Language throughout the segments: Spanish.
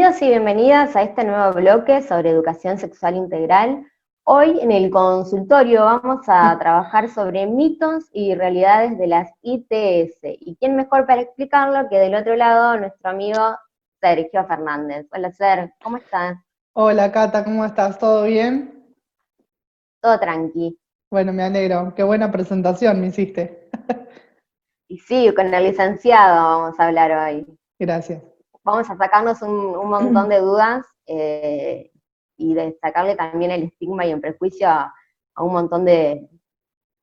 Bienvenidos y bienvenidas a este nuevo bloque sobre educación sexual integral. Hoy en el consultorio vamos a trabajar sobre mitos y realidades de las ITS. ¿Y quién mejor para explicarlo que del otro lado nuestro amigo Sergio Fernández? Hola Ser, ¿cómo estás? Hola Cata, ¿cómo estás? ¿Todo bien? Todo tranqui. Bueno, me alegro. Qué buena presentación me hiciste. Y sí, con el licenciado vamos a hablar hoy. Gracias. Vamos a sacarnos un montón de dudas y de sacarle también el estigma y el prejuicio a un montón de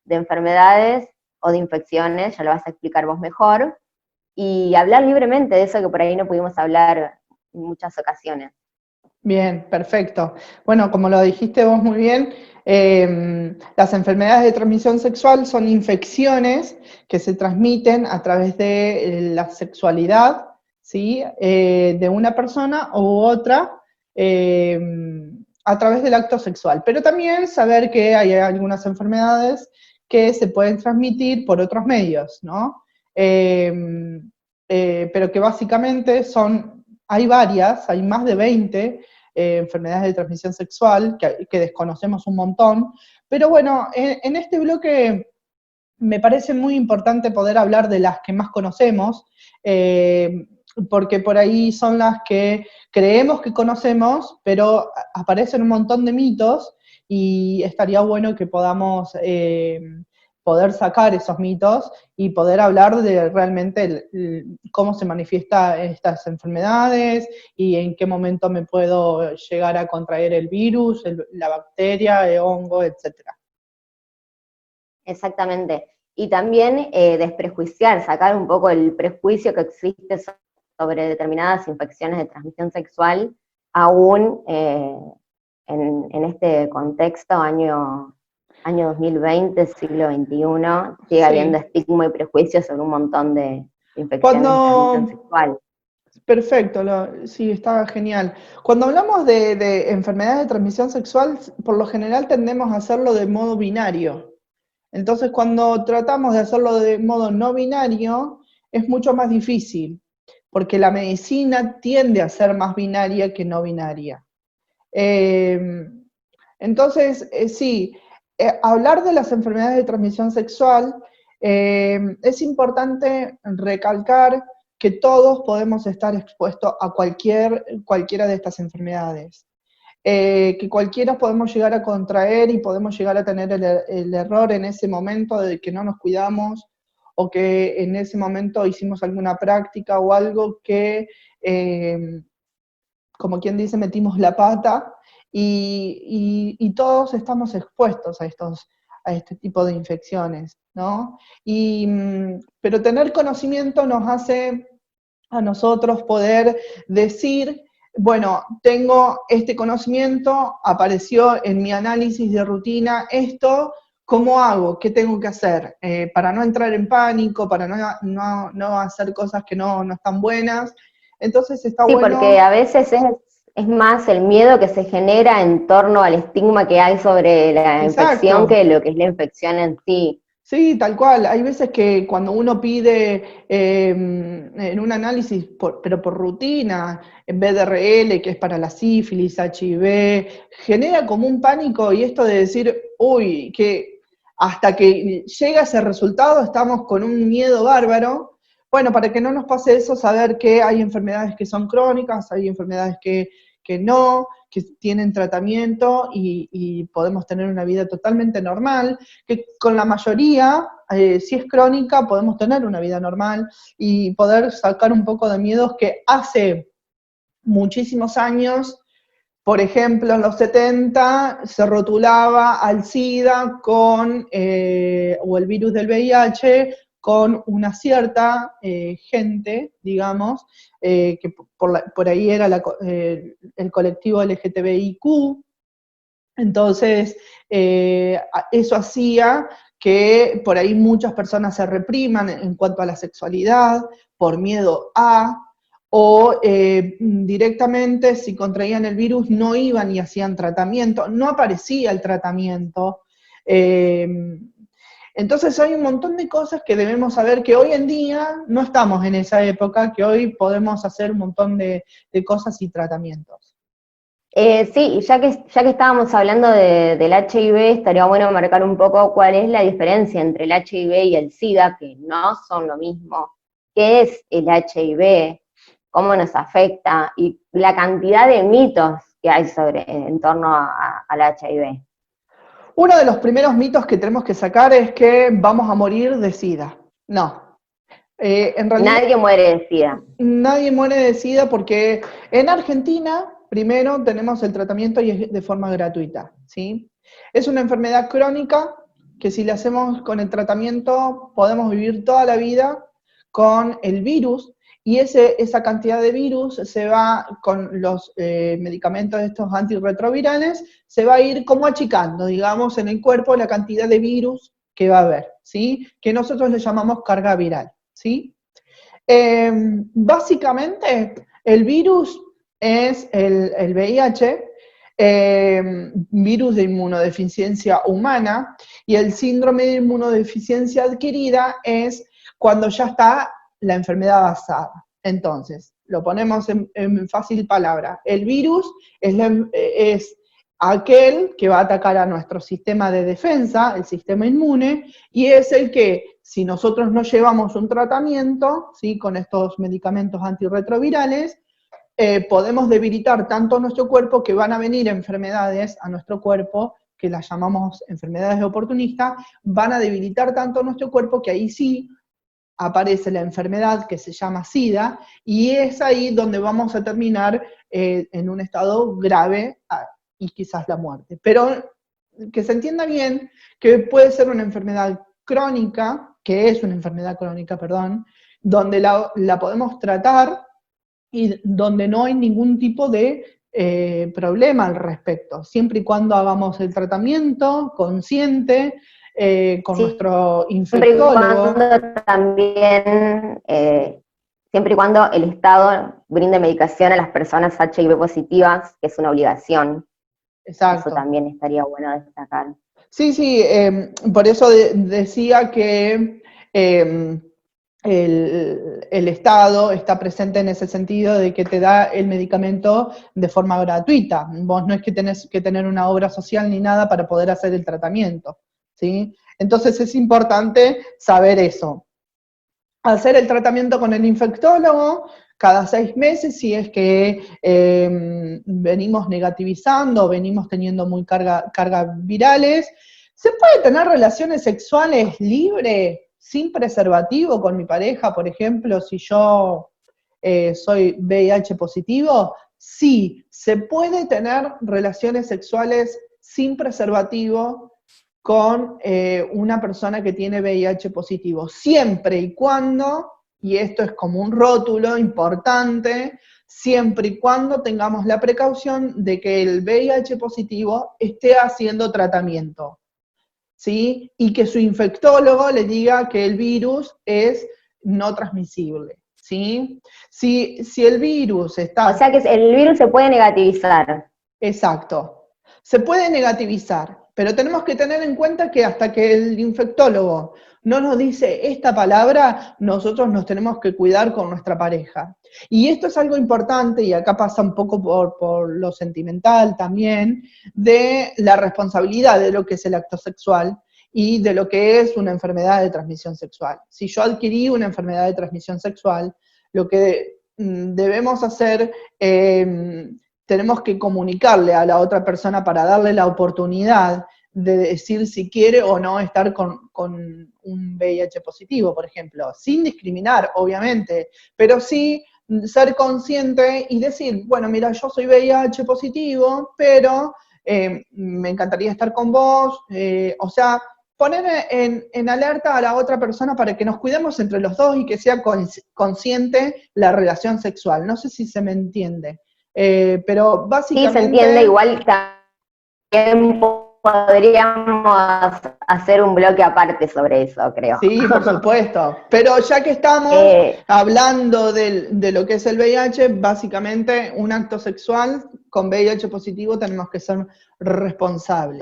enfermedades o de infecciones, ya lo vas a explicar vos mejor, y hablar libremente de eso que por ahí no pudimos hablar en muchas ocasiones. Bien, perfecto. Bueno, como lo dijiste vos muy bien, las enfermedades de transmisión sexual son infecciones que se transmiten a través de la sexualidad, ¿sí? De una persona u otra eh, a través del acto sexual. Pero también saber que hay algunas enfermedades que se pueden transmitir por otros medios, ¿no? Pero que básicamente hay varias, hay más de 20 enfermedades de transmisión sexual, que desconocemos un montón. Pero bueno, en este bloque me parece muy importante poder hablar de las que más conocemos, porque por ahí son las que creemos que conocemos, pero aparecen un montón de mitos y estaría bueno que podamos poder sacar esos mitos y poder hablar de realmente cómo se manifiestan estas enfermedades y en qué momento me puedo llegar a contraer el virus, la bacteria, el hongo, etcétera. Exactamente. Y también desprejuiciar, sacar un poco el prejuicio que existe sobre determinadas infecciones de transmisión sexual, aún en este contexto, año 2020, siglo XXI, sigue habiendo Sí. estigma y prejuicio sobre un montón de infecciones de transmisión Cuando, sexual. perfecto, sí, está genial. Cuando hablamos de enfermedades de transmisión sexual, por lo general tendemos a hacerlo de modo binario. Entonces, cuando tratamos de hacerlo de modo no binario, es mucho más difícil, porque la medicina tiende a ser más binaria que no binaria. Eh, entonces, sí, hablar de las enfermedades de transmisión sexual, es importante recalcar que todos podemos estar expuestos a cualquiera de estas enfermedades. Que cualquiera podemos llegar a contraer y podemos llegar a tener el error en ese momento de que no nos cuidamos o que en ese momento hicimos alguna práctica o algo que, como quien dice, metimos la pata y todos estamos expuestos a este tipo de infecciones, ¿no? Pero tener conocimiento nos hace a nosotros poder decir, bueno, tengo este conocimiento, apareció en mi análisis de rutina esto, ¿cómo hago? ¿Qué tengo que hacer? Para no entrar en pánico, para no hacer cosas que no están buenas. Entonces está Sí, porque bueno. a veces es más el miedo que se genera en torno al estigma que hay sobre la infección Exacto. que lo que es la infección en sí. Sí, tal cual. Hay veces que cuando uno pide en un análisis, pero por rutina, en BDRL, que es para la sífilis, HIV, genera como un pánico y esto de decir, uy, que hasta que llega ese resultado estamos con un miedo bárbaro. Bueno, para que no nos pase eso, saber que hay enfermedades que son crónicas, hay enfermedades que no, que tienen tratamiento y podemos tener una vida totalmente normal, que con la mayoría, si es crónica, podemos tener una vida normal y poder sacar un poco de miedos que hace muchísimos años, por ejemplo, en los 70 se rotulaba al SIDA o el virus del VIH con una cierta gente, digamos, que por ahí era el colectivo LGTBIQ. Entonces, eso hacía que por ahí muchas personas se repriman en cuanto a la sexualidad, por miedo o directamente si contraían el virus no iban y hacían tratamiento, no aparecía el tratamiento. Eh, Entonces hay un montón de cosas que debemos saber que hoy en día no estamos en esa época, que hoy podemos hacer un montón de cosas y tratamientos. Sí, y ya que estábamos hablando del HIV, estaría bueno marcar un poco cuál es la diferencia entre el HIV y el SIDA, que no son lo mismo. ¿Qué es el HIV? ¿Cómo nos afecta? Y la cantidad de mitos que hay en torno al HIV. Uno de los primeros mitos que tenemos que sacar es que vamos a morir de SIDA. No. En realidad, Nadie muere de SIDA. nadie muere de SIDA porque en Argentina, primero, tenemos el tratamiento y es de forma gratuita, ¿sí? Es una enfermedad crónica que si le hacemos con el tratamiento podemos vivir toda la vida con el virus, y esa cantidad de virus se va con los medicamentos estos antirretrovirales, se va a ir como achicando, digamos, en el cuerpo la cantidad de virus que va a haber, ¿sí? Que nosotros le llamamos carga viral, ¿sí? Básicamente, el virus es el VIH, virus de inmunodeficiencia humana, y el síndrome de inmunodeficiencia adquirida es cuando ya está la enfermedad avanzada. Entonces, lo ponemos en fácil palabra. El virus es aquel que va a atacar a nuestro sistema de defensa, el sistema inmune, y es el que, si nosotros no llevamos un tratamiento, ¿sí?, con estos medicamentos antirretrovirales, podemos debilitar tanto nuestro cuerpo que van a venir enfermedades a nuestro cuerpo, que las llamamos enfermedades oportunistas, van a debilitar tanto nuestro cuerpo que ahí sí aparece la enfermedad que se llama SIDA, y es ahí donde vamos a terminar en un estado grave y quizás la muerte. Pero que se entienda bien que puede ser una enfermedad crónica, que es una enfermedad crónica, perdón, donde la podemos tratar y donde no hay ningún tipo de problema al respecto, siempre y cuando hagamos el tratamiento consciente, con nuestro infectólogo. Siempre y cuando el Estado brinde medicación a las personas HIV positivas, que es una obligación. Exacto. Eso también estaría bueno destacar. Sí, por eso decía que el Estado está presente en ese sentido de que te da el medicamento de forma gratuita. Vos no es que tenés que tener una obra social ni nada para poder hacer el tratamiento, ¿sí? Entonces es importante saber eso. Hacer el tratamiento con el infectólogo cada 6 meses, si es que venimos negativizando, venimos teniendo muy cargas virales. ¿Se puede tener relaciones sexuales libres, sin preservativo con mi pareja, por ejemplo, si yo soy VIH positivo? Sí, se puede tener relaciones sexuales sin preservativo con una persona que tiene VIH positivo, siempre y cuando, y esto es como un rótulo importante, siempre y cuando tengamos la precaución de que el VIH positivo esté haciendo tratamiento, ¿sí? Y que su infectólogo le diga que el virus es no transmisible, ¿sí? Si el virus está... O sea que el virus se puede negativizar. Exacto. Se puede negativizar, pero tenemos que tener en cuenta que hasta que el infectólogo no nos dice esta palabra, nosotros nos tenemos que cuidar con nuestra pareja. Y esto es algo importante, y acá pasa un poco por lo sentimental también, de la responsabilidad de lo que es el acto sexual y de lo que es una enfermedad de transmisión sexual. Si yo adquirí una enfermedad de transmisión sexual, lo que debemos hacer... tenemos que comunicarle a la otra persona para darle la oportunidad de decir si quiere o no estar con un VIH positivo, por ejemplo, sin discriminar, obviamente, pero sí ser consciente y decir, bueno, mira, yo soy VIH positivo, pero me encantaría estar con vos, o sea, poner en alerta a la otra persona para que nos cuidemos entre los dos y que sea consciente la relación sexual. No sé si se me entiende. Pero básicamente... Sí, se entiende, igual también podríamos hacer un bloque aparte sobre eso, creo. Sí, por supuesto. Pero ya que estamos hablando de lo que es el VIH, básicamente un acto sexual con VIH positivo tenemos que ser responsables.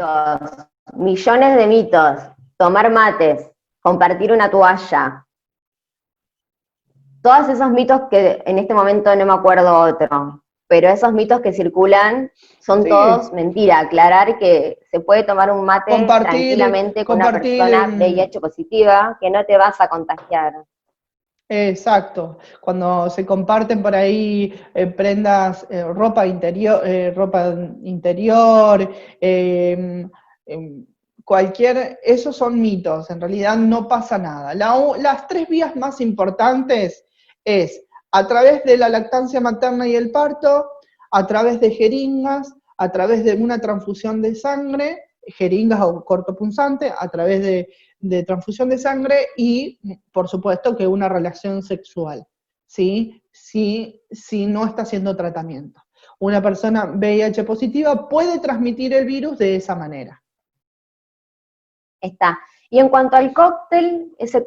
Millones de mitos. tomar mates, compartir una toalla, todos esos mitos que en este momento no me acuerdo otro, pero esos mitos que circulan son Sí, todos mentira. Aclarar que se puede tomar un mate tranquilamente con una compartir, persona VIH positiva, que no te vas a contagiar. exacto. Cuando se comparten por ahí prendas, ropa interior, esos son mitos. En realidad no pasa nada. Las tres vías más importantes es a través de la lactancia materna y el parto, a través de jeringas, a través de una transfusión de sangre, jeringas o cortopunzante, a través de transfusión de sangre y, por supuesto, que una relación sexual, ¿sí? Si no está haciendo tratamiento. Una persona VIH positiva puede transmitir el virus de esa manera. Está. Y en cuanto al cóctel, ese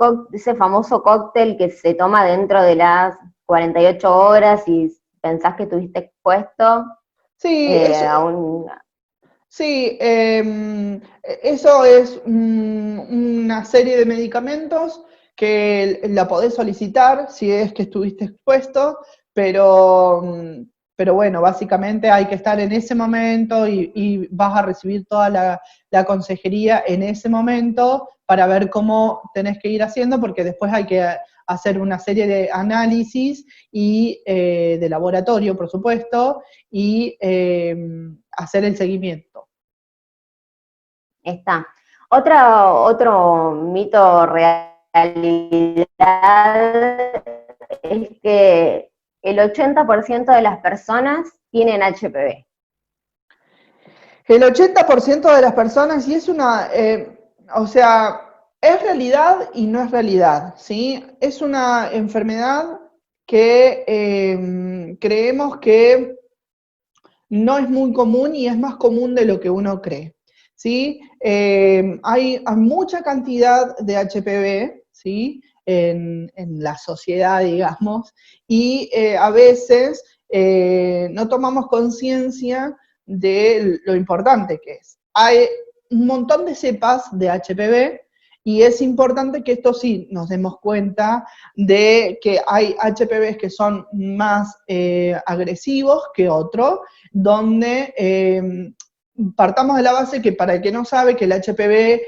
famoso cóctel que se toma dentro de las 48 horas y pensás que estuviste expuesto Sí, a un... sí, eso es una serie de medicamentos que la podés solicitar si es que estuviste expuesto, pero, pero bueno, básicamente hay que estar en ese momento y vas a recibir toda la consejería en ese momento para ver cómo tenés que ir haciendo, porque después hay que hacer una serie de análisis y de laboratorio, por supuesto, y hacer el seguimiento. Está. Otro mito realidad es que el 80% de las personas tienen HPV. El 80% de las personas, y es o sea, es realidad y no es realidad, ¿sí? Es una enfermedad que creemos que no es muy común y es más común de lo que uno cree, ¿sí? Hay mucha cantidad de HPV, ¿sí? En la sociedad, digamos, y a veces no tomamos conciencia de lo importante que es. Hay un montón de cepas de HPV y es importante que esto sí nos demos cuenta de que hay HPVs que son más agresivos que otros, donde partamos de la base que para el que no sabe que el HPV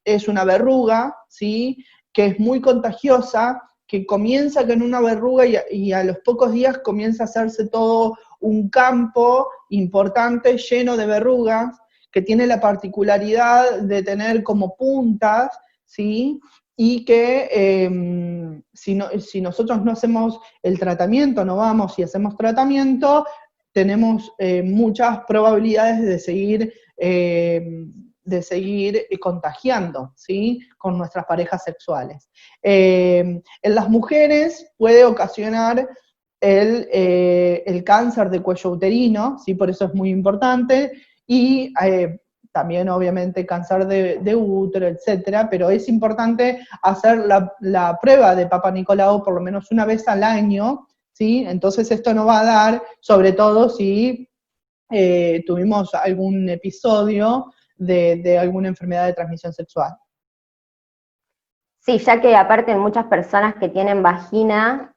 es una verruga, ¿sí? Que es muy contagiosa, que comienza con una verruga y a los pocos días comienza a hacerse todo un campo importante lleno de verrugas, que tiene la particularidad de tener como puntas, ¿sí? Y que si nosotros no hacemos el tratamiento, no vamos y hacemos tratamiento, tenemos muchas probabilidades de seguir contagiando, ¿sí? Con nuestras parejas sexuales. En las mujeres puede ocasionar el cáncer de cuello uterino, ¿sí? Por eso es muy importante, y también obviamente cáncer de útero, etcétera, pero es importante hacer la prueba de Papa Nicolau por lo menos una vez al año, ¿sí? Entonces esto nos va a dar, sobre todo si tuvimos algún episodio de alguna enfermedad de transmisión sexual. Sí, ya que aparte en muchas personas que tienen vagina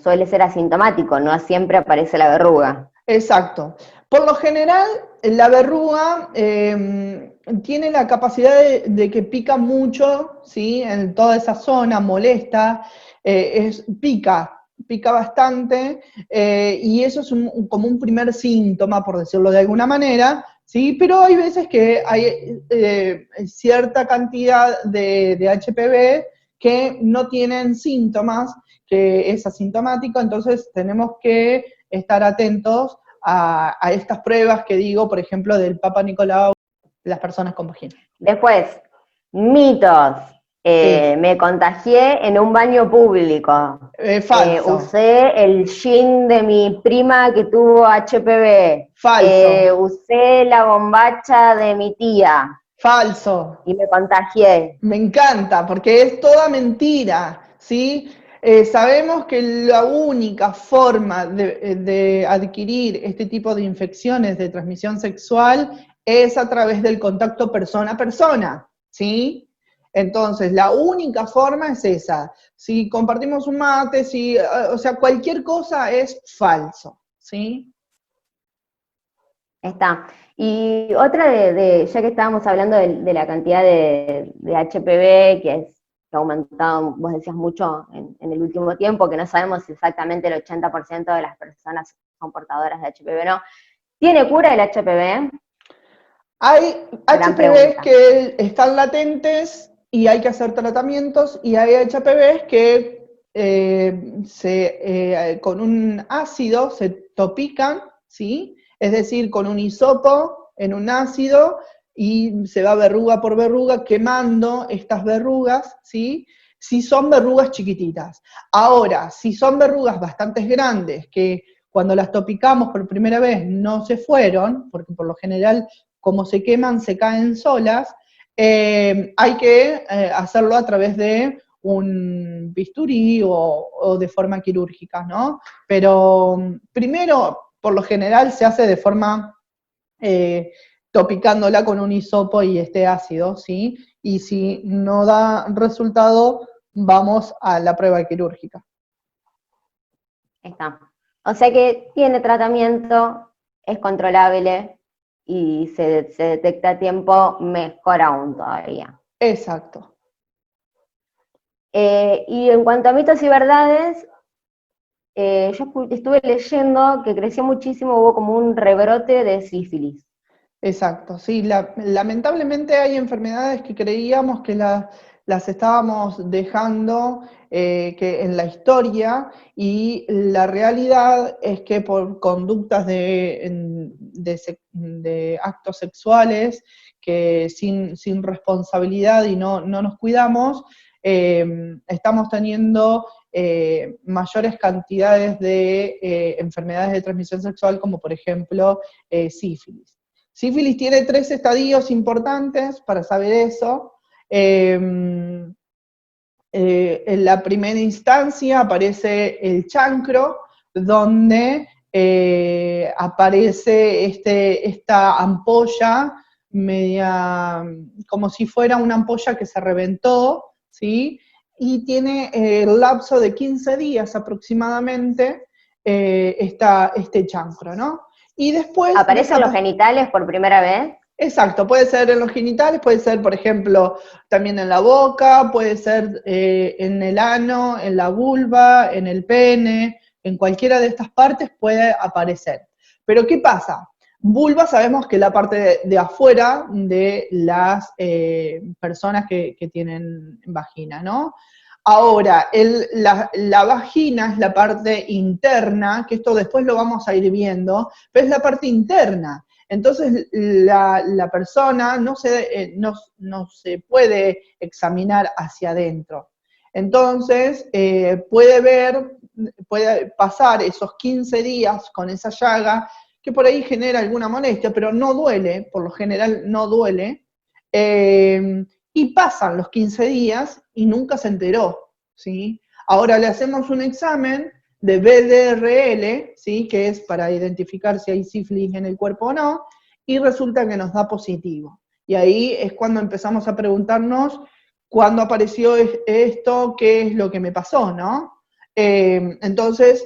suele ser asintomático, no siempre aparece la verruga. Exacto. Por lo general, la verruga tiene la capacidad de que pica mucho, ¿sí? En toda esa zona, molesta, pica bastante, y eso es como un primer síntoma, por decirlo de alguna manera, ¿sí? Pero hay veces que hay cierta cantidad de HPV que no tienen síntomas, que es asintomático, entonces tenemos que estar atentos a estas pruebas que digo, por ejemplo, del Papa Nicolau, de las personas con vagina. Después, mitos. Sí. Me contagié en un baño público. Falso. Usé el jean de mi prima que tuvo HPV. Falso. Usé la bombacha de mi tía. Falso. Y me contagié. Me encanta, porque es toda mentira, ¿sí? Sabemos que la única forma de adquirir este tipo de infecciones de transmisión sexual es a través del contacto persona a persona, ¿sí? Entonces, la única forma es esa. Si compartimos un mate, o sea, cualquier cosa es falso, ¿sí? Está. Y otra ya que estábamos hablando de la cantidad de HPV, que ha aumentado, vos decías mucho en el último tiempo, que no sabemos si exactamente el 80% de las personas son portadoras de HPV, ¿no? ¿Tiene cura el HPV? Hay Gran HPVs pregunta. que están latentes y hay que hacer tratamientos, y hay HPVs que con un ácido se topican, ¿sí? Es decir, con un hisopo en un ácido, y se va verruga por verruga quemando estas verrugas, ¿sí? Si son verrugas chiquititas. Ahora, si son verrugas bastante grandes, que cuando las topicamos por primera vez no se fueron, porque por lo general como se queman, se caen solas, hay que hacerlo a través de un bisturí o de forma quirúrgica, ¿no? Pero primero, por lo general, se hace de forma topicándola con un hisopo y este ácido, ¿sí? Y si no da resultado, vamos a la prueba quirúrgica. Está. O sea que tiene tratamiento, es controlable y se detecta a tiempo, mejor aún todavía. Exacto. Y en cuanto a mitos y verdades, yo estuve leyendo que creció muchísimo, hubo como un rebrote de sífilis. Exacto, sí, lamentablemente hay enfermedades que creíamos que las estábamos dejando que en la historia, y la realidad es que por conductas de actos sexuales que sin responsabilidad y no nos cuidamos, estamos teniendo mayores cantidades de enfermedades de transmisión sexual, como por ejemplo sífilis. Sífilis tiene 3 estadios importantes para saber eso. En la primera instancia aparece el chancro, donde aparece esta ampolla media, como si fuera una ampolla que se reventó, ¿sí? Y tiene el lapso de 15 días aproximadamente este chancro, ¿no? Y después ¿Aparecen los genitales por primera vez? exacto, puede ser en los genitales, puede ser, por ejemplo, también en la boca, puede ser en el ano, en la vulva, en el pene, en cualquiera de estas partes puede aparecer. Pero ¿qué pasa? Vulva sabemos que es la parte de afuera de las personas que tienen vagina, ¿no? Ahora, la vagina es la parte interna, que esto después lo vamos a ir viendo, pero es la parte interna. Entonces, la persona no se puede examinar hacia adentro. Entonces, puede pasar esos 15 días con esa llaga, que por ahí genera alguna molestia, pero no duele, por lo general no duele, y pasan los 15 días y nunca se enteró, ¿sí? Ahora le hacemos un examen de BDRL, ¿sí? Que es para identificar si hay sífilis en el cuerpo o no, y resulta que nos da positivo. Y ahí es cuando empezamos a preguntarnos, ¿cuándo apareció esto? ¿Qué es lo que me pasó, no? Entonces,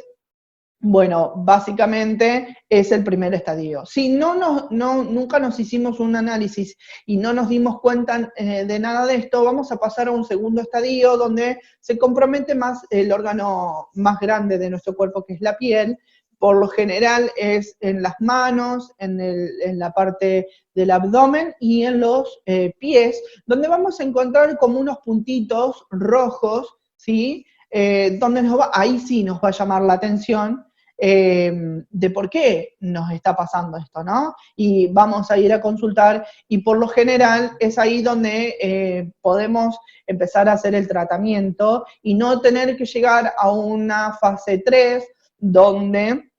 bueno, básicamente es el primer estadio. Si nunca nos hicimos un análisis y no nos dimos cuenta de nada de esto, vamos a pasar a un segundo estadio donde se compromete más el órgano más grande de nuestro cuerpo, que es la piel. Por lo general es en las manos, en la parte del abdomen y en los pies, donde vamos a encontrar como unos puntitos rojos, ¿sí? Donde ahí sí nos va a llamar la atención de por qué nos está pasando esto, ¿no? Y vamos a ir a consultar, y por lo general es ahí donde podemos empezar a hacer el tratamiento y no tener que llegar a una fase 3, donde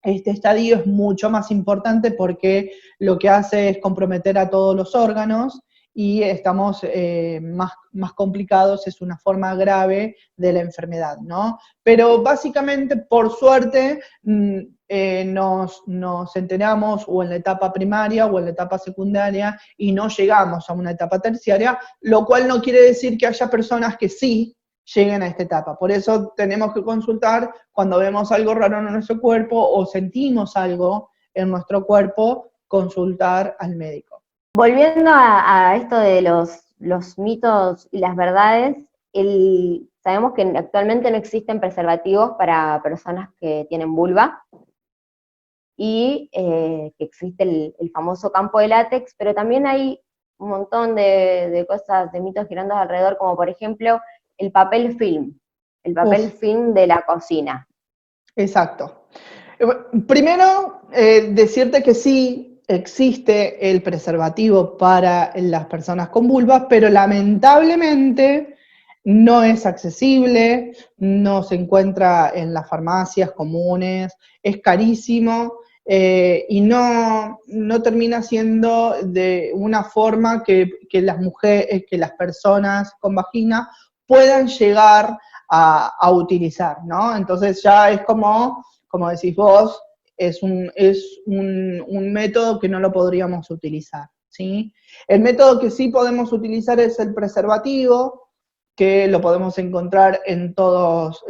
este estadio es mucho más importante porque lo que hace es comprometer a todos los órganos y estamos más complicados, es una forma grave de la enfermedad, ¿no? Pero básicamente, por suerte, nos enteramos o en la etapa primaria o en la etapa secundaria y no llegamos a una etapa terciaria, lo cual no quiere decir que haya personas que sí lleguen a esta etapa. Por eso tenemos que consultar cuando vemos algo raro en nuestro cuerpo o sentimos algo en nuestro cuerpo, consultar al médico. Volviendo a esto de los mitos y las verdades, sabemos que actualmente no existen preservativos para personas que tienen vulva, y que existe el famoso campo de látex, pero también hay un montón de cosas, de mitos girando alrededor, como por ejemplo el papel film de la cocina. Exacto. Primero, decirte que sí existe el preservativo para las personas con vulva, pero lamentablemente no es accesible, no se encuentra en las farmacias comunes, es carísimo y no termina siendo de una forma que las mujeres, que las personas con vagina puedan llegar a utilizar, ¿no? Entonces ya es como decís vos, es un método que no lo podríamos utilizar, ¿sí? El método que sí podemos utilizar es el preservativo, que lo podemos encontrar en todos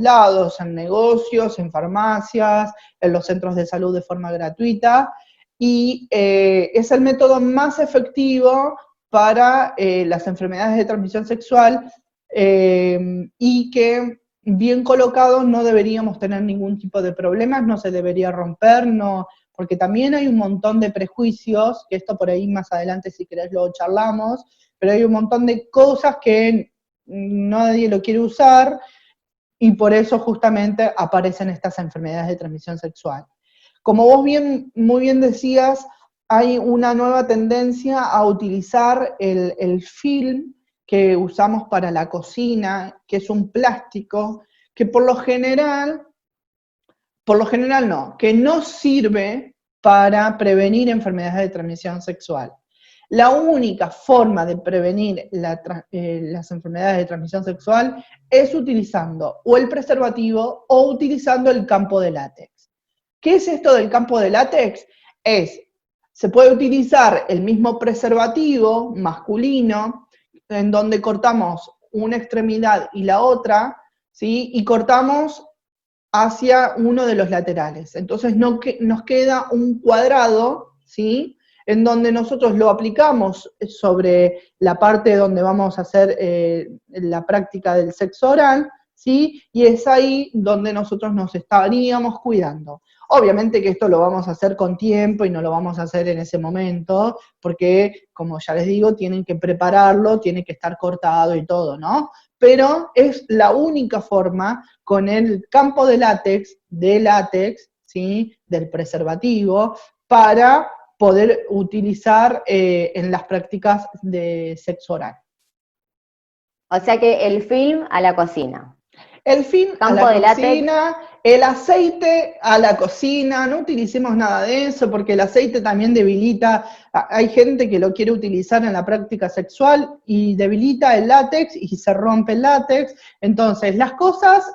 lados, en negocios, en farmacias, en los centros de salud de forma gratuita, y es el método más efectivo para las enfermedades de transmisión sexual y que bien colocado no deberíamos tener ningún tipo de problemas, no se debería romper, no, porque también hay un montón de prejuicios, que esto por ahí más adelante si querés lo charlamos, pero hay un montón de cosas que nadie lo quiere usar y por eso justamente aparecen estas enfermedades de transmisión sexual. Como vos muy bien decías, hay una nueva tendencia a utilizar el film que usamos para la cocina, que es un plástico, que por lo general no, que no sirve para prevenir enfermedades de transmisión sexual. La única forma de prevenir las enfermedades de transmisión sexual es utilizando o el preservativo o utilizando el campo de látex. ¿Qué es esto del campo de látex? Se puede utilizar el mismo preservativo masculino, en donde cortamos una extremidad y la otra, ¿sí? Y cortamos hacia uno de los laterales. Entonces nos queda un cuadrado, ¿sí? En donde nosotros lo aplicamos sobre la parte donde vamos a hacer la práctica del sexo oral, ¿sí? Y es ahí donde nosotros nos estaríamos cuidando. Obviamente que esto lo vamos a hacer con tiempo y no lo vamos a hacer en ese momento, porque, como ya les digo, tienen que prepararlo, tiene que estar cortado y todo, ¿no? Pero es la única forma, con el campo de látex, ¿sí? Del preservativo, para poder utilizar en las prácticas de sexo oral. O sea que el film a la cocina. El film a la cocina, el aceite a la cocina, no utilicemos nada de eso porque el aceite también debilita, hay gente que lo quiere utilizar en la práctica sexual y debilita el látex y se rompe el látex, entonces las cosas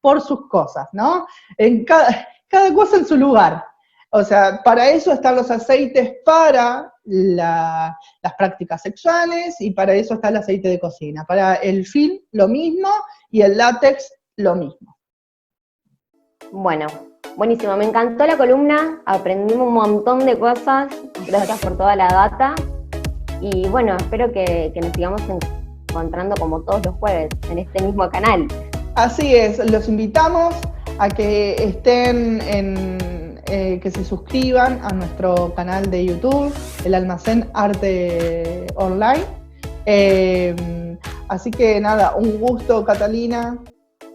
por sus cosas, ¿no? En cada cosa en su lugar. O sea, para eso están los aceites para las prácticas sexuales y para eso está el aceite de cocina. Para el film, lo mismo, y el látex, lo mismo. Bueno, buenísimo. Me encantó la columna, aprendimos un montón de cosas. Gracias por toda la data. Y bueno, espero que nos sigamos encontrando como todos los jueves en este mismo canal. Así es, los invitamos a que estén que se suscriban a nuestro canal de YouTube, El Almacén Arte Online. Así que nada, un gusto, Catalina,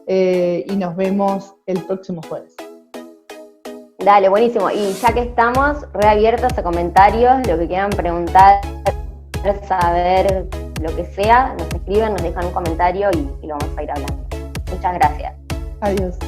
y nos vemos el próximo jueves. Dale, buenísimo. Y ya que estamos reabiertos a comentarios, lo que quieran preguntar, saber, lo que sea, nos escriben, nos dejan un comentario y lo vamos a ir hablando. Muchas gracias. Adiós.